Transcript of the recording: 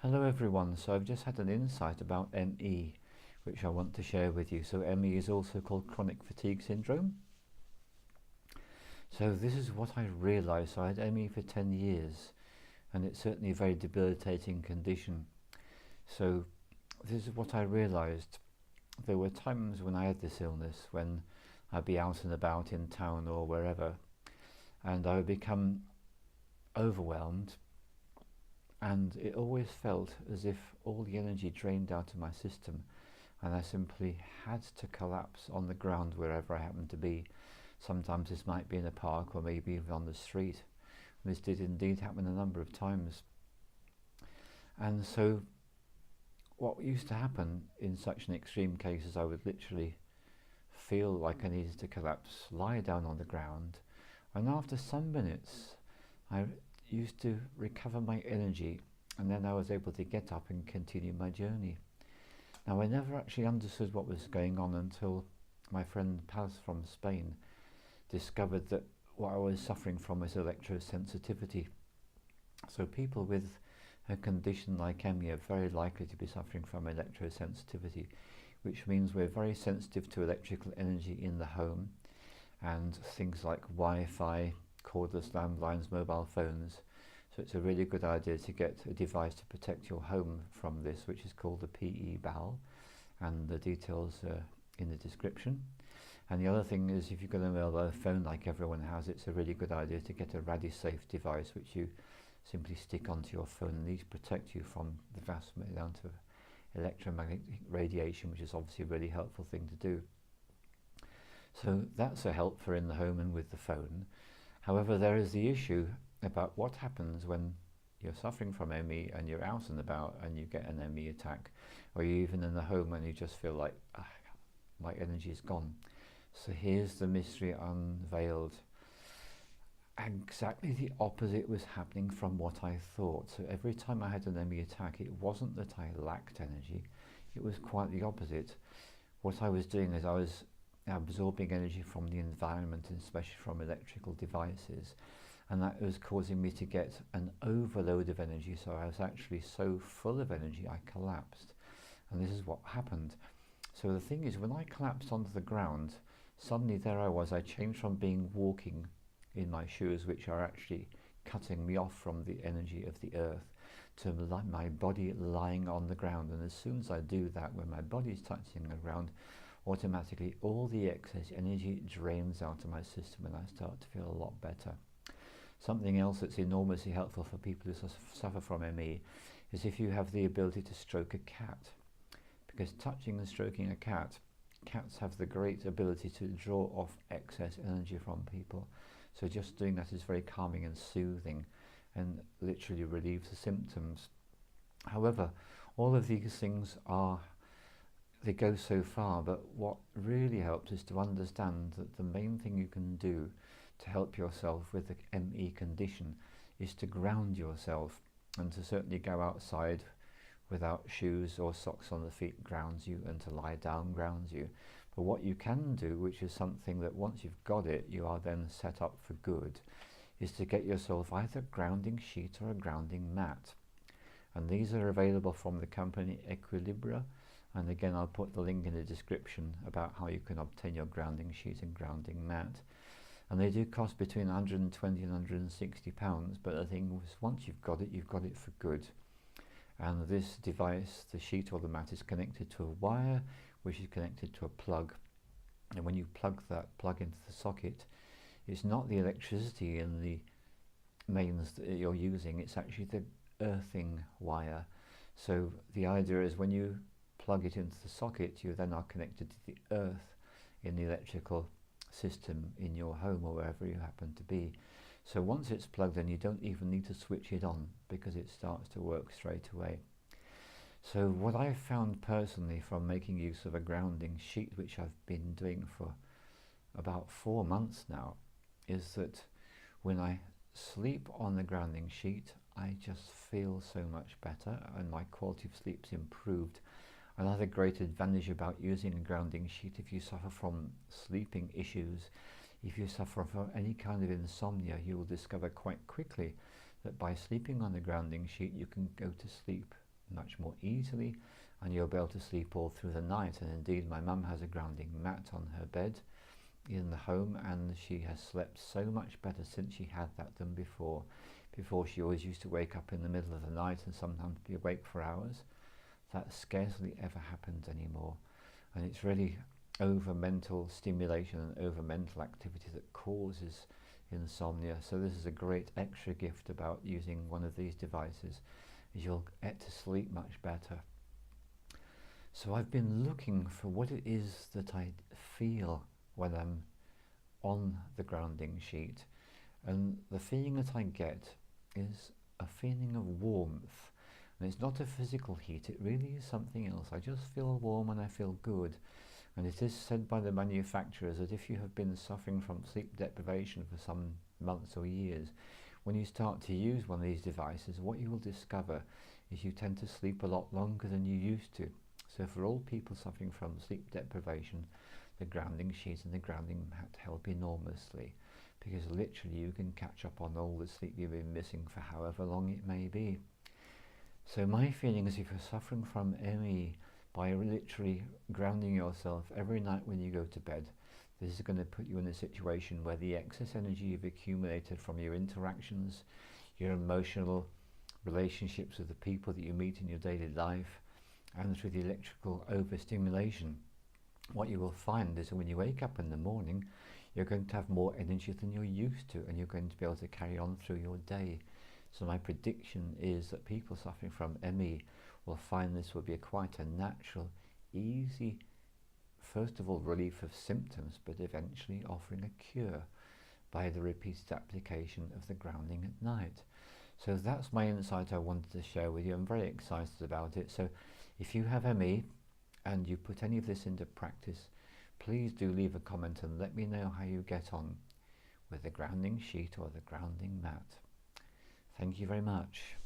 Hello everyone, so I've just had an insight about ME which I want to share with you. So ME is also called chronic fatigue syndrome. So this is what I realised. So I had ME for 10 years and it's certainly a very debilitating condition. So this is what I realised. There were times when I had this illness when I'd be out and about in town or wherever and I would become overwhelmed, and it always felt as if all the energy drained out of my system and I simply had to collapse on the ground wherever I happened to be. Sometimes this might be in a park or maybe even on the street. This did indeed happen a number of times. And so what used to happen in such an extreme case is I would literally feel like I needed to collapse, lie down on the ground, and after some minutes I used to recover my energy, and then I was able to get up and continue my journey. Now I never actually understood what was going on until my friend Paz from Spain discovered that what I was suffering from was electrosensitivity. So people with a condition like ME are very likely to be suffering from electrosensitivity, which means we're very sensitive to electrical energy in the home and things like Wi-Fi, cordless landlines, mobile phones. So it's a really good idea to get a device to protect your home from this, which is called the PE BAL, and the details are in the description. And the other thing is, if you've got a mobile phone like everyone has, it's a really good idea to get a RadiSafe device which you simply stick onto your phone, and these protect you from the vast amount of electromagnetic radiation, which is obviously a really helpful thing to do. So that's a help for in the home and with the phone. However, there is the issue about what happens when you're suffering from ME and you're out and about and you get an ME attack, or you're even in the home and you just feel like my energy is gone. So here's the mystery unveiled. Exactly the opposite was happening from what I thought. So every time I had an ME attack, it wasn't that I lacked energy, it was quite the opposite. What I was doing is I was absorbing energy from the environment, and especially from electrical devices, and that was causing me to get an overload of energy. So I was actually so full of energy I collapsed, and this is what happened. So the thing is, when I collapsed onto the ground, suddenly there I was. I changed from being walking in my shoes, which are actually cutting me off from the energy of the earth, to my body lying on the ground. And as soon as I do that, when my body is touching the ground, automatically all the excess energy drains out of my system and I start to feel a lot better. Something else that's enormously helpful for people who suffer from ME is if you have the ability to stroke a cat, because touching and stroking a cat, cats have the great ability to draw off excess energy from people. So just doing that is very calming and soothing and literally relieves the symptoms. However, all of these things they go so far, but what really helps is to understand that the main thing you can do to help yourself with the ME condition is to ground yourself, and to certainly go outside without shoes or socks on the feet grounds you, and to lie down grounds you. But what you can do, which is something that once you've got it, you are then set up for good, is to get yourself either a grounding sheet or a grounding mat. And these are available from the company Equilibra. And again, I'll put the link in the description about how you can obtain your grounding sheet and grounding mat. And they do cost between 120 and 160 pounds, but the thing is, once you've got it for good. And this device, the sheet or the mat, is connected to a wire which is connected to a plug. And when you plug that plug into the socket, it's not the electricity in the mains that you're using, it's actually the earthing wire. So the idea is, when you plug it into the socket, you then are connected to the earth in the electrical system in your home or wherever you happen to be. So once it's plugged in, you don't even need to switch it on, because it starts to work straight away. So what I've found personally from making use of a grounding sheet, which I've been doing for about 4 months now, is that when I sleep on the grounding sheet, I just feel so much better and my quality of sleep's improved. Another great advantage about using a grounding sheet, if you suffer from sleeping issues, if you suffer from any kind of insomnia, you will discover quite quickly that by sleeping on the grounding sheet you can go to sleep much more easily, and you'll be able to sleep all through the night. And indeed, my mum has a grounding mat on her bed in the home, and she has slept so much better since she had that than before. Before, she always used to wake up in the middle of the night and sometimes be awake for hours. That scarcely ever happens anymore, and it's really over mental stimulation and over mental activity that causes insomnia. So this is a great extra gift about using one of these devices, is you'll get to sleep much better. So I've been looking for what it is that I feel when I'm on the grounding sheet, and the feeling that I get is a feeling of warmth. And it's not a physical heat, it really is something else. I just feel warm and I feel good. And it is said by the manufacturers that if you have been suffering from sleep deprivation for some months or years, when you start to use one of these devices, what you will discover is you tend to sleep a lot longer than you used to. So for all people suffering from sleep deprivation, the grounding sheet and the grounding mat help enormously, because literally you can catch up on all the sleep you've been missing for however long it may be. So my feeling is, if you're suffering from ME, by literally grounding yourself every night when you go to bed, this is going to put you in a situation where the excess energy you've accumulated from your interactions, your emotional relationships with the people that you meet in your daily life, and through the electrical overstimulation, what you will find is that when you wake up in the morning, you're going to have more energy than you're used to, and you're going to be able to carry on through your day. So my prediction is that people suffering from ME will find this will be quite a natural, easy, first of all, relief of symptoms, but eventually offering a cure by the repeated application of the grounding at night. So that's my insight I wanted to share with you. I'm very excited about it. So if you have ME and you put any of this into practice, please do leave a comment and let me know how you get on with the grounding sheet or the grounding mat. Thank you very much.